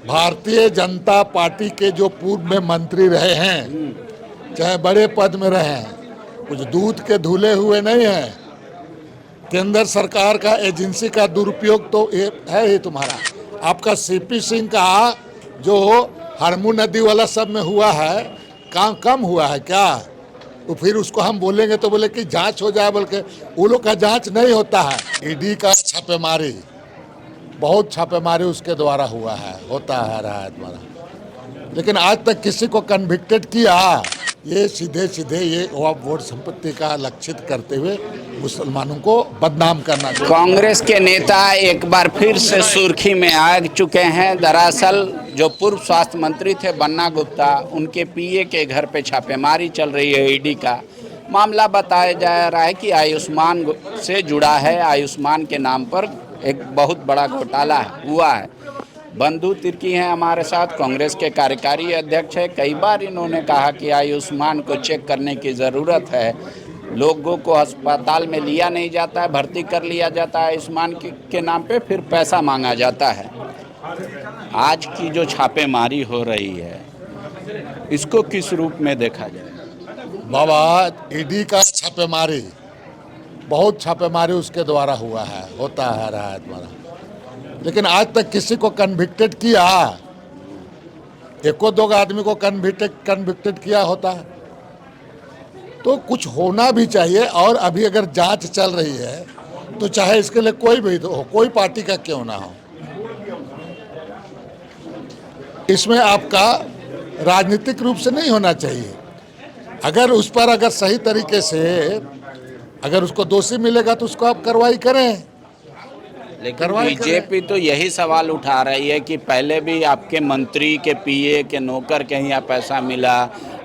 Bharatiya Janata party के जो पूर्व में मंत्री रहे हैं, चाहे बड़े पद में रहे हैं, कुछ दूध के धुले हुए नहीं हैं। केंद्र सरकार का एजेंसी का दुरुपयोग तो ये है ही तुम्हारा। आपका सीपी सिंह का जो हरमू नदी वाला सब में हुआ है, काम कम हुआ है क्या? तो फिर उसको हम बोलेंगे तो बोले कि जांच हो जाए, बल्कि वो लोग का जांच नहीं होता है। ईडी का छापेमारी, बहुत छापेमारी उसके द्वारा हुआ है, होता है रहा है द्वारा, लेकिन आज तक किसी को कन्विक्टेड किया? ये सीधे सीधे ये वोट संपत्ति का लक्षित करते हुए मुसलमानों को बदनाम करना चाहिए। कांग्रेस के नेता एक बार फिर से सुर्खी में आ चुके हैं। दरअसल जो पूर्व स्वास्थ्य मंत्री थे बन्ना गुप्ता, उनके पीए के घर पे छापेमारी चल रही है। ईडी का मामला बताया जा रहा है कि आयुष्मान से जुड़ा है। आयुष्मान के नाम पर एक बहुत बड़ा घोटाला हुआ है। बंधु तिर्की हैं हमारे साथ, कांग्रेस के कार्यकारी अध्यक्ष है। कई बार इन्होंने कहा कि आयुष्मान को चेक करने की ज़रूरत है। लोगों को अस्पताल में लिया नहीं जाता है, भर्ती कर लिया जाता है आयुष्मान के नाम पे, फिर पैसा मांगा जाता है। आज की जो छापेमारी हो रही है, इसको किस रूप में देखा जाए? बाबा, ईडी का छापेमारी, बहुत छापेमारी उसके द्वारा हुआ है, होता है रहा है द्वारा, लेकिन आज तक किसी को कन्विक्टेड किया? एको दो आदमी को कन्विक्टेड किया होता है तो कुछ होना भी चाहिए। और अभी अगर जांच चल रही है तो चाहे इसके लिए कोई भी हो, कोई पार्टी का क्यों ना हो, इसमें आपका राजनीतिक रूप से नहीं होना चाहिए। अगर उस पर अगर सही तरीके से अगर उसको दोषी मिलेगा तो उसको आप कार्रवाई करें। लेकिन बीजेपी तो यही सवाल उठा रही है कि पहले भी आपके मंत्री के पीए के नौकर के यहाँ पैसा मिला,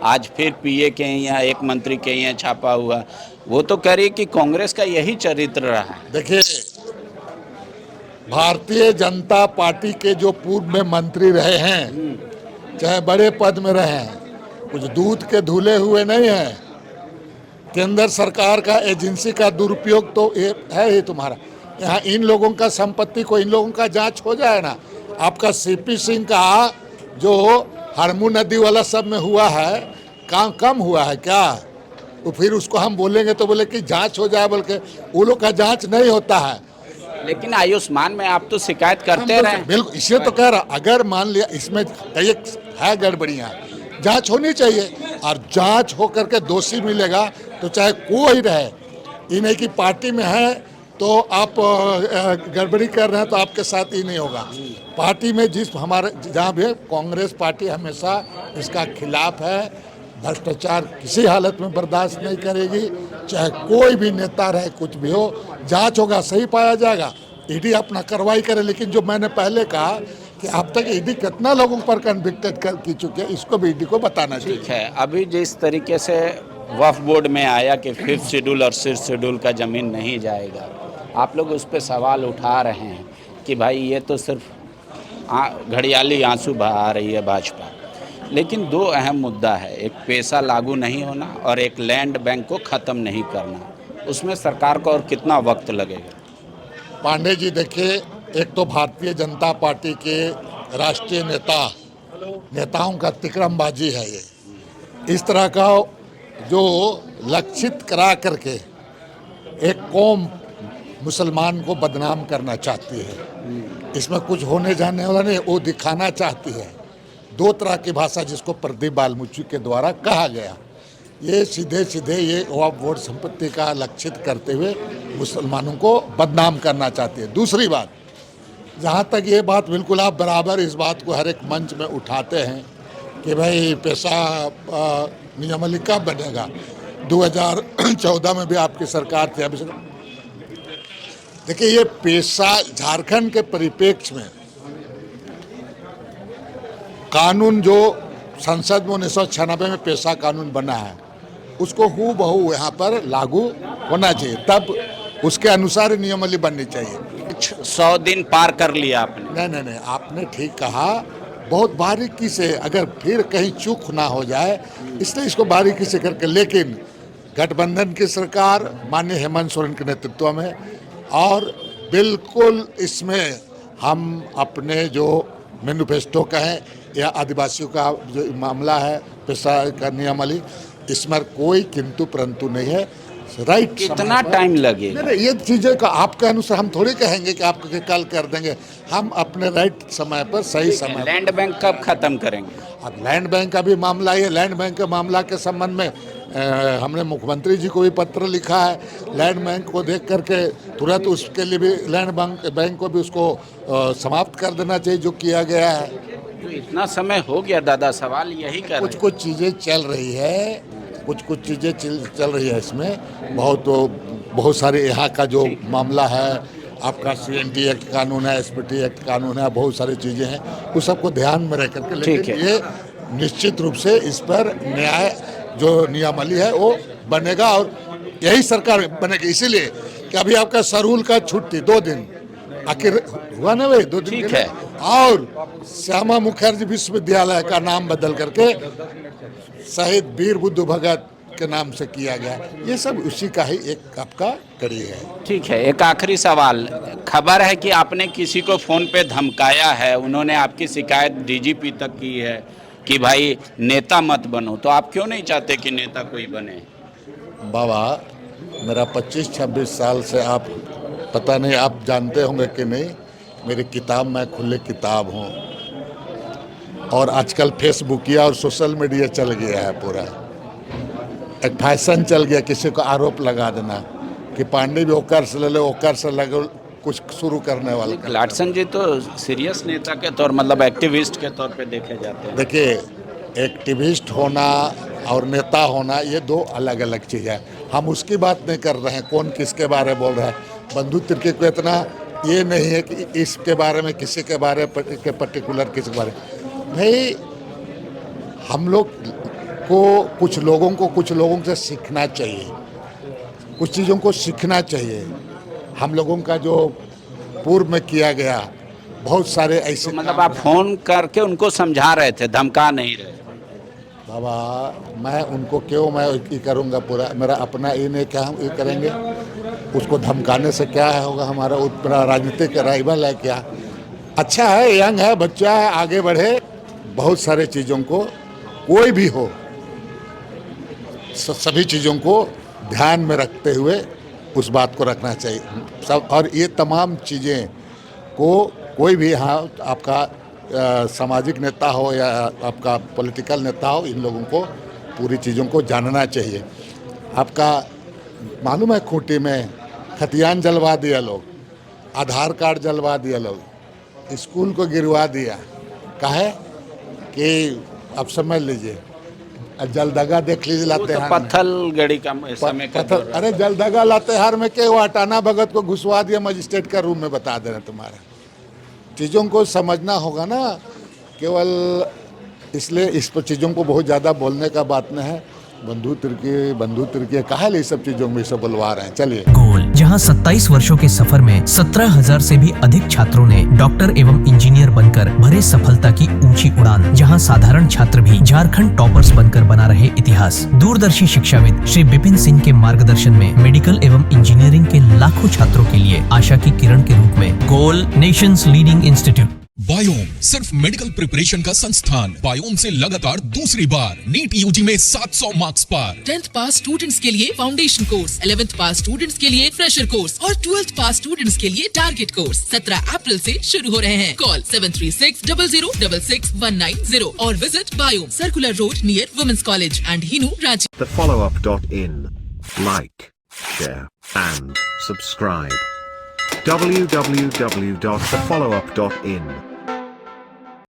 आज फिर पीए के यहाँ एक मंत्री के यहाँ छापा हुआ। वो तो कह रही है कि कांग्रेस का यही चरित्र रहा है। देखिए, भारतीय जनता पार्टी के जो पूर्व में मंत्री रहे हैं, चाहे बड़े पद में रहे हैं, कुछ दूध के धुले हुए नहीं हैं। केंद्र सरकार का एजेंसी का दुरुपयोग तो ये है ही तुम्हारा। यहाँ इन लोगों का संपत्ति को, इन लोगों का जांच हो जाए ना। आपका सीपी सिंह का जो हरमू नदी वाला सब में हुआ है, काम कम हुआ है क्या? तो फिर उसको हम बोलेंगे तो बोले कि जांच हो जाए, बल्कि वो लोग का जांच नहीं होता है। लेकिन आयुष्मान में आप तो शिकायत करते रहे। बिल्कुल, इसलिए तो कह रहा, अगर मान लिया इसमें एक है गड़बड़ियाँ, जांच होनी चाहिए। और जांच हो करके दोषी मिलेगा तो चाहे कोई रहे, ये नहीं कि पार्टी में है तो आप गड़बड़ी कर रहे हैं तो आपके साथ ही नहीं होगा। पार्टी में जिस हमारे जहाँ भी कांग्रेस पार्टी हमेशा इसका खिलाफ है। भ्रष्टाचार किसी हालत में बर्दाश्त नहीं करेगी, चाहे कोई भी नेता रहे, कुछ भी हो। जांच होगा, सही पाया जाएगा, ईडी अपना कार्रवाई करे। लेकिन जो मैंने पहले कहा कि अब तक ईडी कितना लोगों पर कन्विक्टेड की चुके हैं, इसको भी ईडी को बताना चाहिए। ठीक है, अभी जिस तरीके से वक्फ बोर्ड में आया कि 5th शेड्यूल और 6th शेड्यूल का ज़मीन नहीं जाएगा, आप लोग उस पर सवाल उठा रहे हैं कि भाई ये तो सिर्फ घड़ियाली आंसू बहा रही है भाजपा। लेकिन दो अहम मुद्दा है, एक पैसा लागू नहीं होना और एक लैंड बैंक को ख़त्म नहीं करना। उसमें सरकार को और कितना वक्त लगेगा? पांडे जी, देखिए, एक तो भारतीय जनता पार्टी के राष्ट्रीय नेताओं का तिकड़मबाजी है। ये इस तरह का जो लक्षित करा करके एक कौम मुसलमान को बदनाम करना चाहती है, इसमें कुछ होने जाने वाला नहीं, वो दिखाना चाहती है। दो तरह की भाषा जिसको प्रदीप बालमुचि के द्वारा कहा गया, ये सीधे सीधे ये वोट संपत्ति का लक्षित करते हुए मुसलमानों को बदनाम करना चाहती है। दूसरी बात, जहाँ तक ये बात बिल्कुल आप बराबर इस बात को हर एक मंच में उठाते हैं कि भाई पैसा नियमावली कब बनेगा। 2014 में भी आपकी सरकार थी। अभी देखिए, ये पैसा झारखंड के परिप्रेक्ष्य में कानून जो संसद में 1996 में पैसा कानून बना है, उसको हूबहू यहाँ पर लागू होना चाहिए, तब उसके अनुसार नियमावली बननी चाहिए। 100 दिन पार कर लिया आपने। नहीं, आपने ठीक कहा। बहुत बारीकी से, अगर फिर कहीं चूक ना हो जाए, इसलिए इसको बारीकी से करके। लेकिन गठबंधन की सरकार माननीय हेमंत सोरेन के नेतृत्व में, और बिल्कुल इसमें हम अपने जो मैनिफेस्टो कहें या आदिवासियों का जो मामला है पेशा का नियमावली, इसमें कोई किंतु परंतु नहीं है। राइट कितना टाइम लगेगा? नहीं, ये चीज़ें का आपके अनुसार हम थोड़ी कहेंगे कि आप कल कर देंगे। हम अपने राइट समय पर सही समय पर। लैंड बैंक कब खत्म करेंगे? अब लैंड बैंक का भी मामला है। लैंड बैंक के मामला के संबंध में हमने मुख्यमंत्री जी को भी पत्र लिखा है। लैंड बैंक को देख करके तुरंत उसके लिए भी लैंड बैंक को भी उसको समाप्त कर देना चाहिए जो किया गया है। तो इतना समय हो गया दादा, सवाल यही कर रहे हैं। कुछ चीज़ें चल रही है, कुछ चीज़ें चल रही है इसमें। बहुत सारे यहाँ का जो मामला है, आपका CNT एक्ट कानून है, SPT एक्ट कानून है, बहुत सारी चीज़ें हैं, उस सबको ध्यान में रख करके। लेकिन ये निश्चित रूप से इस पर न्याय जो नियमावली है वो बनेगा और यही सरकार बनेगी। इसीलिए कि अभी आपका सरहुल का छुट्टी 2 दिन आखिर हुआ ना भाई, 2 दिन है। और श्यामा मुखर्जी विश्वविद्यालय का नाम बदल करके शहीद वीर बुद्ध भगत के नाम से किया गया। ये सब उसी का ही एक आपका कड़ी है। ठीक है, एक आखिरी सवाल। खबर है कि आपने किसी को फोन पे धमकाया है, उन्होंने आपकी शिकायत DGP तक की है कि भाई नेता मत बनो, तो आप क्यों नहीं चाहते कि नेता कोई बने? बाबा, मेरा 25-26 साल से आप पता नहीं आप जानते होंगे कि नहीं, मेरी किताब मैं खुले किताब हूँ। और आजकल फेसबुकिया और सोशल मीडिया चल गया है पूरा। एक फैशन चल गया किसी को आरोप लगा देना कि पांडे भी ओकर से ले लो, ओकर से लगे, कुछ शुरू करने वाला। लाडसन जी तो सीरियस नेता के तौर, मतलब एक्टिविस्ट के तौर पे देखे जाते हैं। देखिए, एक्टिविस्ट होना और नेता होना ये 2 अलग अलग चीज़ है। हम उसकी बात नहीं कर रहे हैं कौन किसके बारे में बोल रहा है। बंधु तिर्की को इतना ये नहीं है कि इसके बारे में किसी के बारे के पर्टिकुलर किसी के बारे में। भाई, हम लोग को कुछ लोगों से सीखना चाहिए, कुछ चीज़ों को सीखना चाहिए। हम लोगों का जो पूर्व में किया गया बहुत सारे ऐसे। तो मतलब आप फोन करके उनको समझा रहे थे, धमका नहीं रहे? बाबा, मैं उनको क्यों मैं ये करूँगा? पूरा मेरा अपना ये नहीं, क्या हम ये करेंगे? उसको धमकाने से क्या होगा? हमारा पूरा राजनीतिक राइवल है क्या? अच्छा है, यंग है, बच्चा है, आगे बढ़े। बहुत सारे चीज़ों को कोई भी हो, सभी चीज़ों को ध्यान में रखते हुए उस बात को रखना चाहिए सब। और ये तमाम चीज़ें को कोई भी यहाँ आपका सामाजिक नेता हो या आपका पॉलिटिकल नेता हो, इन लोगों को पूरी चीज़ों को जानना चाहिए। आपका मालूम है, खूंटी में खतियान जलवा दिया लोग, आधार कार्ड जलवा दिया लोग, स्कूल को गिरवा दिया। काहे कि अब समझ लीजिए, जलदगा देख लीजिए लातेहार में। पत्थल गड़ी का समय का पत्थल, अरे जलदगा लातेहार में के वो हटाना भगत को घुसवा दिया, मजिस्ट्रेट का रूम में बता दे रहे तुम्हारा। चीज़ों को समझना होगा ना, केवल इसलिए इस पर चीज़ों को बहुत ज़्यादा बोलने का बात नहीं है। बंधु तिर्की काहे ले सब चीज़ों में सब बुलवा रहे हैं। चलिए। गोल, जहां 27 वर्षों के सफर में 17,000 से भी अधिक छात्रों ने डॉक्टर एवं इंजीनियर बनकर भरे सफलता की ऊंची उड़ान, जहां साधारण छात्र भी झारखंड टॉपर्स बनकर बना रहे इतिहास। दूरदर्शी शिक्षाविद श्री विपिन सिंह के मार्गदर्शन में मेडिकल एवं इंजीनियरिंग के लाखों छात्रों के लिए आशा की किरण के रूप में गोल, नेशंस लीडिंग इंस्टीट्यूट। बायोम सिर्फ मेडिकल प्रिपरेशन का संस्थान। बायोम से लगातार दूसरी बार नीट यूजी में 700 मार्क्स पार। 10th पास स्टूडेंट्स के लिए फाउंडेशन कोर्स, 11th पास स्टूडेंट्स के लिए फ्रेशर कोर्स और 12th पास स्टूडेंट्स के लिए टारगेट कोर्स 17 अप्रैल से शुरू हो रहे हैं। कॉल 7360066190 और visit Biome, circular road near women's college and Hinoo, Ranchi. thefollowup.in. Like, share and subscribe. www.thefollowup.in